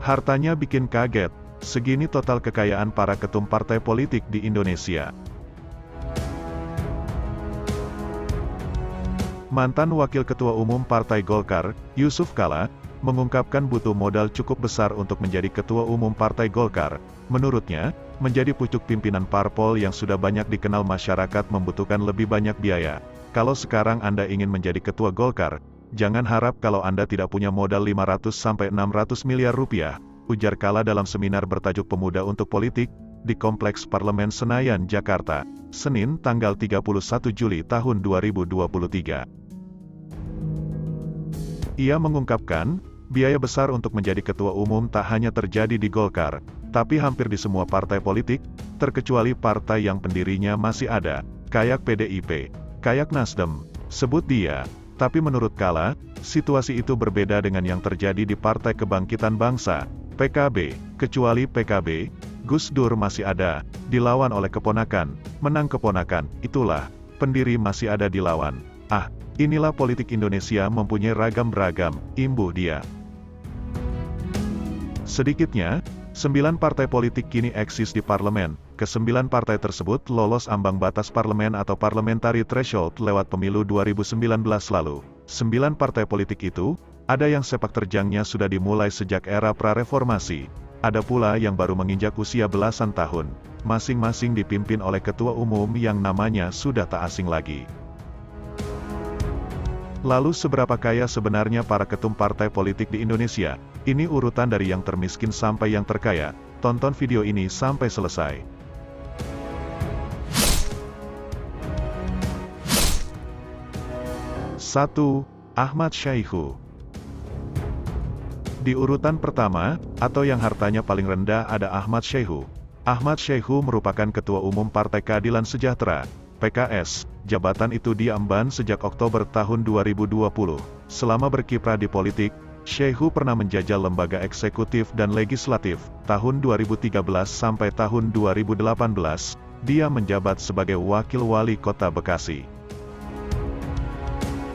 Hartanya bikin kaget, segini total kekayaan para ketum partai politik di Indonesia. Mantan Wakil Ketua Umum Partai Golkar, Yusuf Kala, mengungkapkan butuh modal cukup besar untuk menjadi Ketua Umum Partai Golkar. Menurutnya, menjadi pucuk pimpinan parpol yang sudah banyak dikenal masyarakat membutuhkan lebih banyak biaya. Kalau sekarang Anda ingin menjadi Ketua Golkar, jangan harap kalau Anda tidak punya modal 500-600 miliar rupiah, ujar Kala dalam seminar bertajuk Pemuda untuk Politik, di Kompleks Parlemen Senayan, Jakarta, Senin tanggal 31 Juli tahun 2023. Ia mengungkapkan, biaya besar untuk menjadi ketua umum tak hanya terjadi di Golkar, tapi hampir di semua partai politik, terkecuali partai yang pendirinya masih ada, kayak PDIP, kayak Nasdem, sebut dia. Tapi menurut Kala, situasi itu berbeda dengan yang terjadi di Partai Kebangkitan Bangsa, PKB, kecuali PKB, Gus Dur masih ada, dilawan oleh keponakan, menang keponakan, itulah, pendiri masih ada dilawan. Inilah politik Indonesia mempunyai ragam-beragam, imbuh dia. Sedikitnya, 9 partai politik kini eksis di parlemen. Ke-9 partai tersebut lolos ambang batas parlemen atau parliamentary threshold lewat pemilu 2019 lalu. 9 partai politik itu, ada yang sepak terjangnya sudah dimulai sejak era pra-reformasi. Ada pula yang baru menginjak usia belasan tahun. Masing-masing dipimpin oleh ketua umum yang namanya sudah tak asing lagi. Lalu seberapa kaya sebenarnya para ketum partai politik di Indonesia? Ini urutan dari yang termiskin sampai yang terkaya. Tonton video ini sampai selesai. 1. Ahmad Syaihu. Di urutan pertama, atau yang hartanya paling rendah ada Ahmad Syaihu. Ahmad Syaihu merupakan Ketua Umum Partai Keadilan Sejahtera, PKS. Jabatan itu diemban sejak Oktober tahun 2020. Selama berkiprah di politik, Syaihu pernah menjajal lembaga eksekutif dan legislatif. Tahun 2013 sampai tahun 2018, dia menjabat sebagai Wakil Wali Kota Bekasi.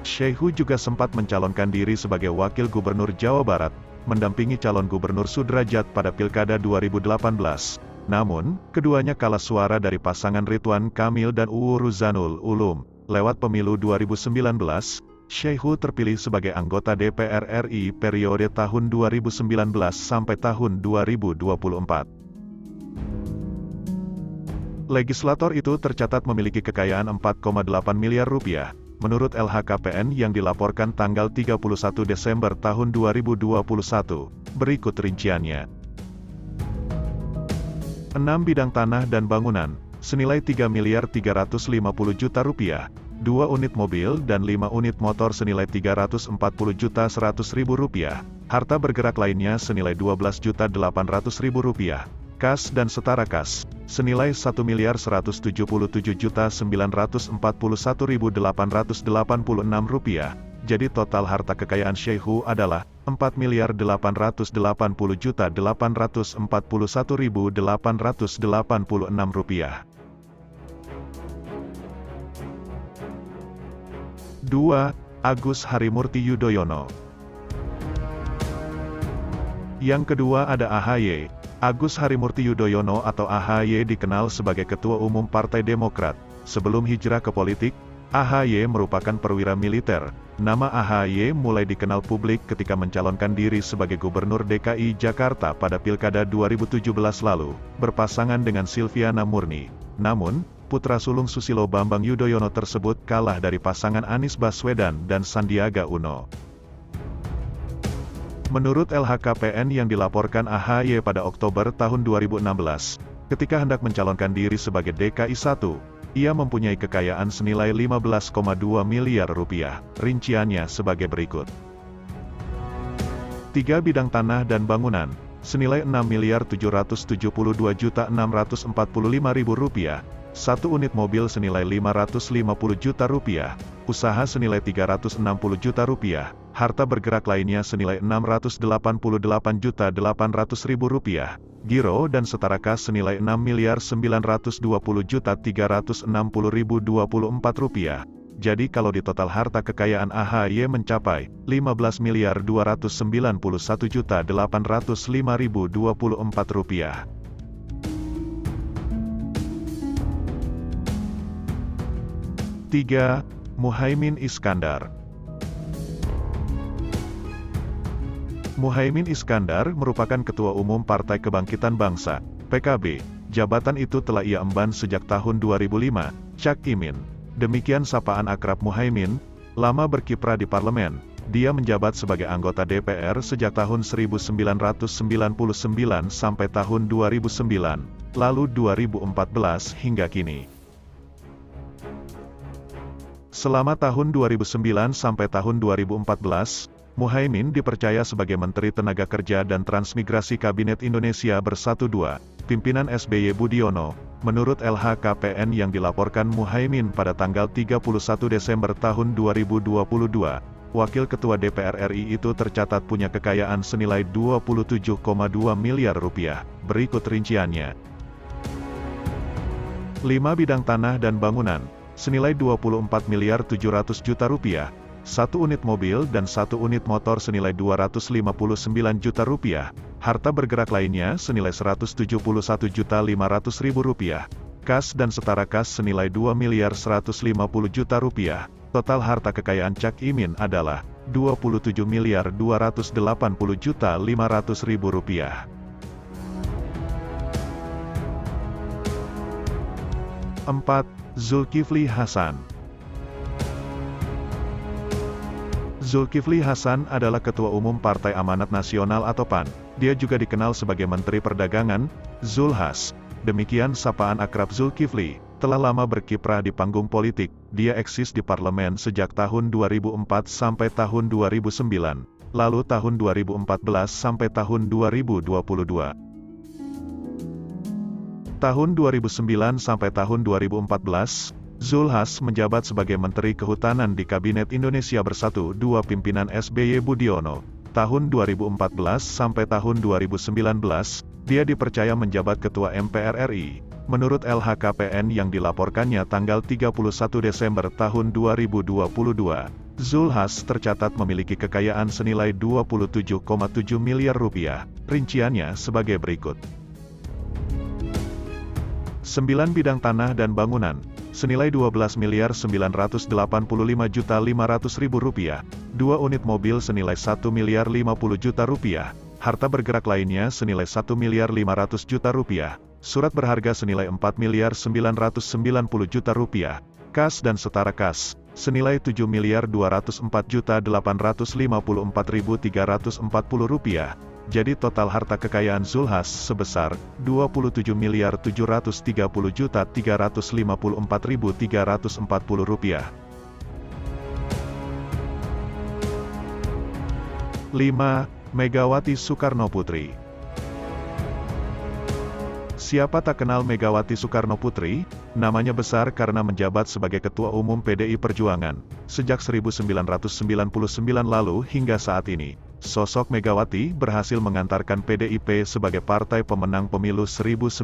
Syaihu juga sempat mencalonkan diri sebagai Wakil Gubernur Jawa Barat, mendampingi calon Gubernur Sudrajat pada Pilkada 2018. Namun, keduanya kalah suara dari pasangan Ridwan Kamil dan UU Ruzanul Ulum. Lewat pemilu 2019, Syaihu terpilih sebagai anggota DPR RI periode tahun 2019 sampai tahun 2024. Legislator itu tercatat memiliki kekayaan 4,8 miliar rupiah, menurut LHKPN yang dilaporkan tanggal 31 Desember tahun 2021. Berikut rinciannya. 6 bidang tanah dan bangunan, senilai 3 miliar 350 juta rupiah, 2 unit mobil dan 5 unit motor senilai 340 juta 100 ribu rupiah, harta bergerak lainnya senilai 12 juta 800 ribu rupiah, kas dan setara kas, senilai 1 miliar 177 juta 941 ribu 886 rupiah. Jadi total harta kekayaan Syaihu adalah 4 miliar 880 juta 841 ribu 886 rupiah. 2. Agus Harimurti Yudhoyono. Yang kedua ada AHY. Agus Harimurti Yudhoyono atau AHY dikenal sebagai Ketua Umum Partai Demokrat. Sebelum hijrah ke politik, AHY merupakan perwira militer. Nama AHY mulai dikenal publik ketika mencalonkan diri sebagai Gubernur DKI Jakarta pada Pilkada 2017 lalu, berpasangan dengan Silviana Murni. Namun, putra sulung Susilo Bambang Yudhoyono tersebut kalah dari pasangan Anies Baswedan dan Sandiaga Uno. Menurut LHKPN yang dilaporkan AHY pada Oktober tahun 2016, ketika hendak mencalonkan diri sebagai DKI 1, ia mempunyai kekayaan senilai 15,2 miliar rupiah. Rinciannya sebagai berikut. 3 bidang tanah dan bangunan, senilai 6 miliar 772 juta 645 ribu rupiah. 1 unit mobil senilai 550 juta rupiah. Usaha senilai 360 juta rupiah. Harta bergerak lainnya senilai 688 juta 800 ribu rupiah. Giro dan setara kas senilai 6 miliar 920 juta 360 ribu 24 rupiah. Jadi kalau di total harta kekayaan AHY mencapai 15.291.805.024 rupiah. 3. Muhaimin Iskandar. Muhaimin Iskandar merupakan Ketua Umum Partai Kebangkitan Bangsa, PKB. Jabatan itu telah ia emban sejak tahun 2005, Cak Imin. Demikian sapaan akrab Muhaimin, lama berkiprah di parlemen. Dia menjabat sebagai anggota DPR sejak tahun 1999 sampai tahun 2009, lalu 2014 hingga kini. Selama tahun 2009 sampai tahun 2014, Muhaimin dipercaya sebagai Menteri Tenaga Kerja dan Transmigrasi Kabinet Indonesia Bersatu II, pimpinan SBY Budiono. Menurut LHKPN yang dilaporkan Muhaimin pada tanggal 31 Desember tahun 2022, Wakil Ketua DPR RI itu tercatat punya kekayaan senilai 27,2 miliar rupiah. Berikut rinciannya. 5 bidang tanah dan bangunan, senilai 24 miliar 700 juta rupiah. 1 unit mobil dan 1 unit motor senilai 259 juta rupiah. Harta bergerak lainnya senilai 171.500.000 rupiah. Kas dan setara kas senilai 2 miliar 150 juta rupiah. Total harta kekayaan Cak Imin adalah 27 miliar 280 juta 500.000 rupiah. 4. Zulkifli Hasan. Zulkifli Hasan adalah Ketua Umum Partai Amanat Nasional atau PAN. Dia juga dikenal sebagai Menteri Perdagangan, Zulhas. Demikian sapaan akrab Zulkifli. Telah lama berkiprah di panggung politik. Dia eksis di parlemen sejak tahun 2004 sampai tahun 2009. Lalu tahun 2014 sampai tahun 2022. Tahun 2009 sampai tahun 2014, Zulhas menjabat sebagai Menteri Kehutanan di Kabinet Indonesia Bersatu II pimpinan SBY Budiono. Tahun 2014 sampai tahun 2019, dia dipercaya menjabat Ketua MPR RI. Menurut LHKPN yang dilaporkannya tanggal 31 Desember tahun 2022, Zulhas tercatat memiliki kekayaan senilai 27,7 miliar rupiah. Rinciannya sebagai berikut. 9 bidang tanah dan bangunan, senilai 12 miliar 985 juta 500.000 rupiah. 2 unit mobil senilai 1 miliar 50 juta rupiah. Harta bergerak lainnya senilai 1 miliar 500 juta rupiah. Surat berharga senilai 4 miliar 990 juta rupiah. Kas dan setara kas, senilai 7 miliar 204 juta 854.340 rupiah. Jadi total harta kekayaan Zulhas sebesar 27 miliar 730 juta 354.340 rupiah. 5. Megawati Soekarnoputri. Siapa tak kenal Megawati Soekarnoputri? Namanya besar karena menjabat sebagai Ketua Umum PDI Perjuangan sejak 1999 lalu hingga saat ini. Sosok Megawati berhasil mengantarkan PDIP sebagai partai pemenang pemilu 1999.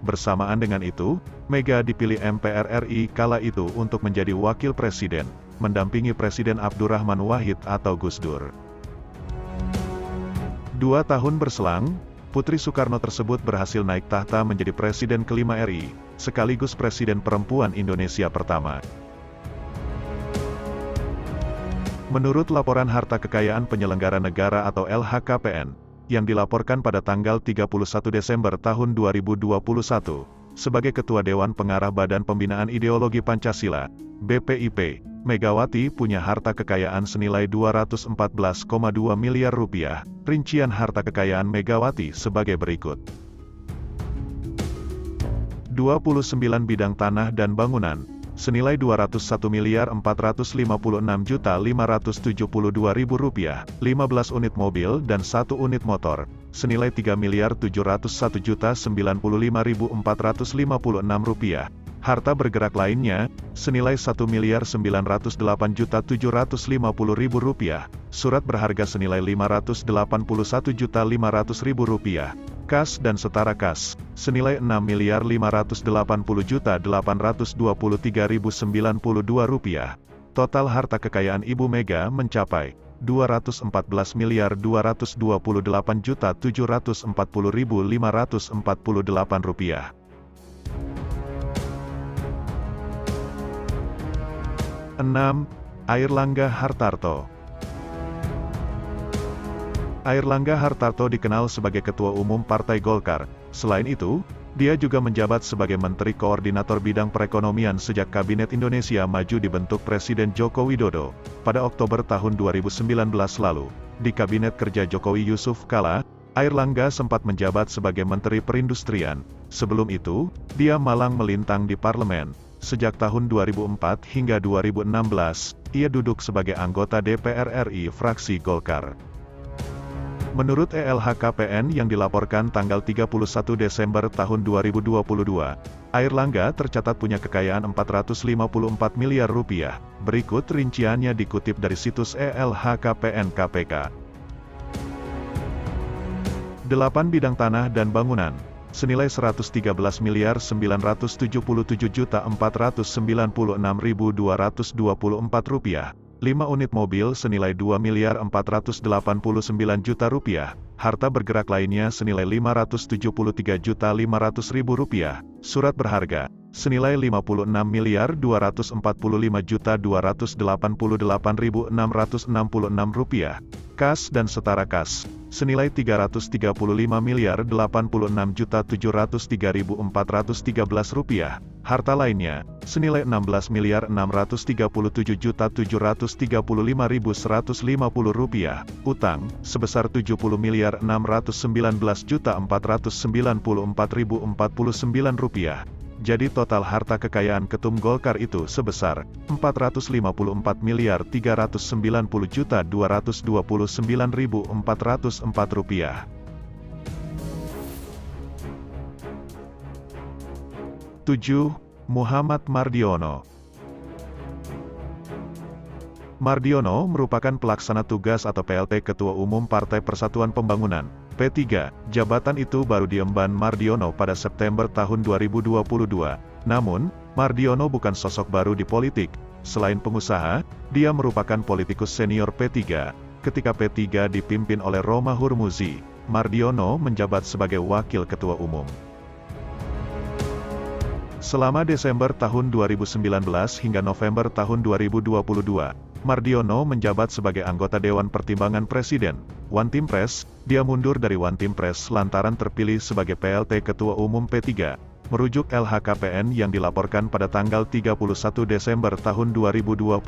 Bersamaan dengan itu, Mega dipilih MPR RI kala itu untuk menjadi wakil presiden, mendampingi Presiden Abdurrahman Wahid atau Gus Dur. 2 tahun berselang, Putri Soekarno tersebut berhasil naik tahta menjadi Presiden kelima RI, sekaligus Presiden perempuan Indonesia pertama. Menurut laporan harta kekayaan penyelenggara negara atau LHKPN, yang dilaporkan pada tanggal 31 Desember tahun 2021, sebagai Ketua Dewan Pengarah Badan Pembinaan Ideologi Pancasila, BPIP, Megawati punya harta kekayaan senilai 214,2 miliar rupiah. Rincian harta kekayaan Megawati sebagai berikut. 29 bidang tanah dan bangunan, senilai 201 miliar 456 juta 572.000 rupiah, 15 unit mobil dan 1 unit motor, senilai 3 miliar 701 juta 95.456 rupiah. Harta bergerak lainnya, senilai 1 miliar 908 juta 750.000 rupiah, surat berharga senilai 581 juta 500.000 rupiah. Kas dan setara kas, senilai Rp6.518.823.092. Total harta kekayaan Ibu Mega mencapai Rp214.228.740.548. 6. Airlangga Hartarto. Airlangga Hartarto dikenal sebagai Ketua Umum Partai Golkar. Selain itu, dia juga menjabat sebagai Menteri Koordinator Bidang Perekonomian sejak Kabinet Indonesia Maju dibentuk Presiden Joko Widodo pada Oktober tahun 2019 lalu. Di Kabinet Kerja Jokowi Yusuf Kala, Airlangga sempat menjabat sebagai Menteri Perindustrian. Sebelum itu, dia malang melintang di parlemen. Sejak tahun 2004 hingga 2016, ia duduk sebagai anggota DPR RI fraksi Golkar. Menurut LHKPN yang dilaporkan tanggal 31 Desember tahun 2022, Airlangga tercatat punya kekayaan Rp454 miliar. Berikut rinciannya dikutip dari situs LHKPN KPK. 8 bidang tanah dan bangunan, senilai Rp113.497.496.224. 5 unit mobil senilai Rp2.489.000.000, harta bergerak lainnya senilai Rp573.500.000, surat berharga senilai Rp56.284.288.666, kas dan setara kas senilai Rp336.086.703.413, harta lainnya senilai Rp16.630.735.150, utang sebesar Rp7.619.494.049. Jadi total harta kekayaan Ketum Golkar itu sebesar Rp454.390.229.404. 7. Muhammad Mardiono. Mardiono merupakan pelaksana tugas atau PLT Ketua Umum Partai Persatuan Pembangunan, P3. Jabatan itu baru diemban Mardiono pada September tahun 2022. Namun, Mardiono bukan sosok baru di politik. Selain pengusaha, dia merupakan politikus senior P3. Ketika P3 dipimpin oleh Roma Hurmuzi, Mardiono menjabat sebagai Wakil Ketua Umum. Selama Desember tahun 2019 hingga November tahun 2022, Mardiono menjabat sebagai anggota Dewan Pertimbangan Presiden, Wantimpres. Dia mundur dari Wantimpres lantaran terpilih sebagai PLT Ketua Umum P3. Merujuk LHKPN yang dilaporkan pada tanggal 31 Desember tahun 2022,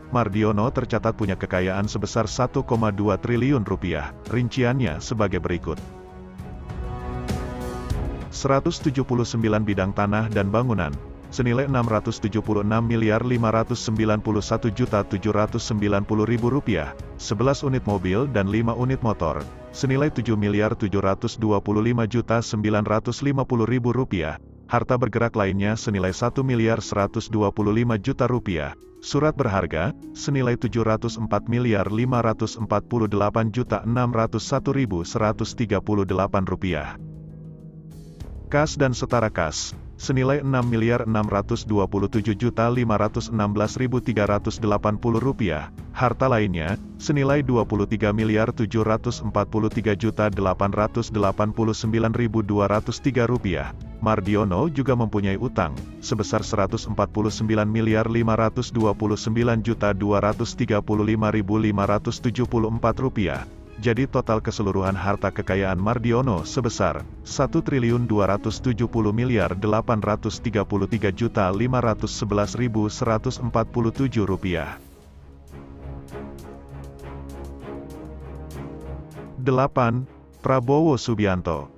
Mardiono tercatat punya kekayaan sebesar Rp1,2 triliun. Rinciannya sebagai berikut. 179 bidang tanah dan bangunan, senilai Rp676.591.790.000, 11 unit mobil dan 5 unit motor, senilai Rp7.725.950.000, harta bergerak lainnya senilai Rp1.125.000.000, surat berharga senilai Rp704.548.601.138. Kas dan setara kas senilai Rp6.627.516.380.000, harta lainnya senilai Rp23.073.889.203. Mardiono juga mempunyai utang sebesar Rp149.529.235.574. Jadi total keseluruhan harta kekayaan Mardiono sebesar Rp1.273.511.147. 8. Prabowo Subianto.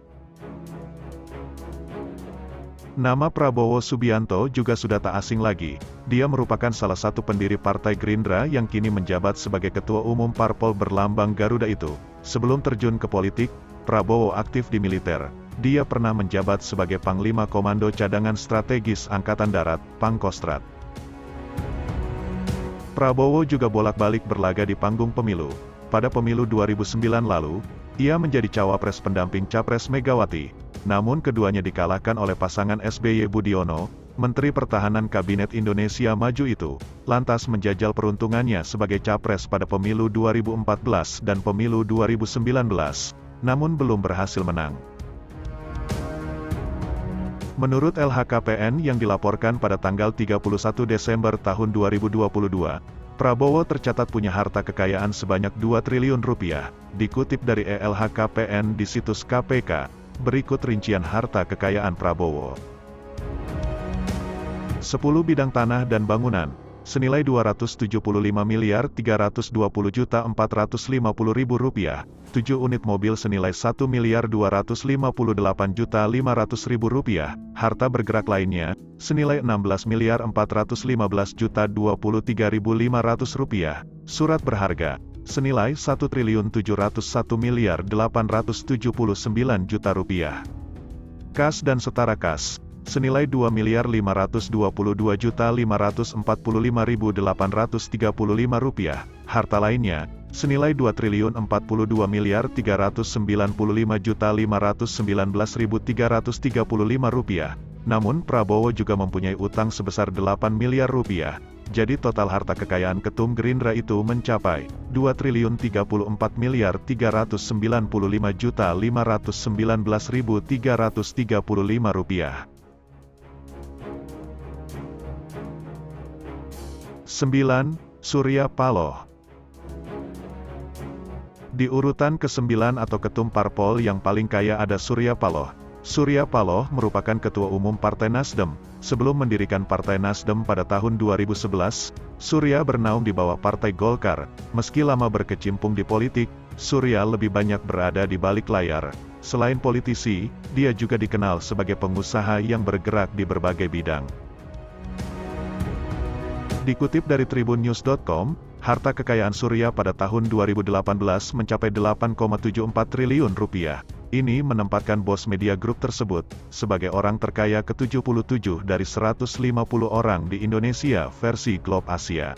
Nama Prabowo Subianto juga sudah tak asing lagi. Dia merupakan salah satu pendiri Partai Gerindra yang kini menjabat sebagai Ketua Umum Parpol berlambang Garuda itu. Sebelum terjun ke politik, Prabowo aktif di militer. Dia pernah menjabat sebagai Panglima Komando Cadangan Strategis Angkatan Darat, Pangkostrat. Prabowo juga bolak-balik berlaga di panggung pemilu. Pada pemilu 2009 lalu, Ia menjadi cawapres pendamping Capres Megawati. Namun keduanya dikalahkan oleh pasangan SBY Budiono, Menteri Pertahanan Kabinet Indonesia Maju itu, lantas menjajal peruntungannya sebagai capres pada pemilu 2014 dan pemilu 2019, namun belum berhasil menang. Menurut LHKPN yang dilaporkan pada tanggal 31 Desember tahun 2022, Prabowo tercatat punya harta kekayaan sebanyak 2 triliun rupiah. Dikutip dari LHKPN di situs KPK, berikut rincian harta kekayaan Prabowo. 10 bidang tanah dan bangunan, senilai Rp275.320.450.000. 7 unit mobil senilai Rp1.258.500.000. Harta bergerak lainnya, senilai Rp16.415.23.500. Surat berharga, senilai Rp1.701.879.000. Kas dan setara kas, senilai Rp2.522.545.835. Harta lainnya, senilai Rp2.042.319.519.335. Namun Prabowo juga mempunyai utang sebesar Rp8 miliar. Jadi total harta kekayaan Ketum Gerindra itu mencapai Rp2.334.319.519.335. 9. Surya Paloh. Di urutan ke-9 atau ketum parpol yang paling kaya ada Surya Paloh. Surya Paloh merupakan Ketua Umum Partai Nasdem. Sebelum mendirikan Partai Nasdem pada tahun 2011, Surya bernaung di bawah Partai Golkar. Meski lama berkecimpung di politik, Surya lebih banyak berada di balik layar. Selain politisi, dia juga dikenal sebagai pengusaha yang bergerak di berbagai bidang. Dikutip dari tribunnews.com, harta kekayaan Surya pada tahun 2018 mencapai Rp8,74 triliun. Ini menempatkan bos media grup tersebut sebagai orang terkaya ke-77 dari 150 orang di Indonesia versi Globe Asia.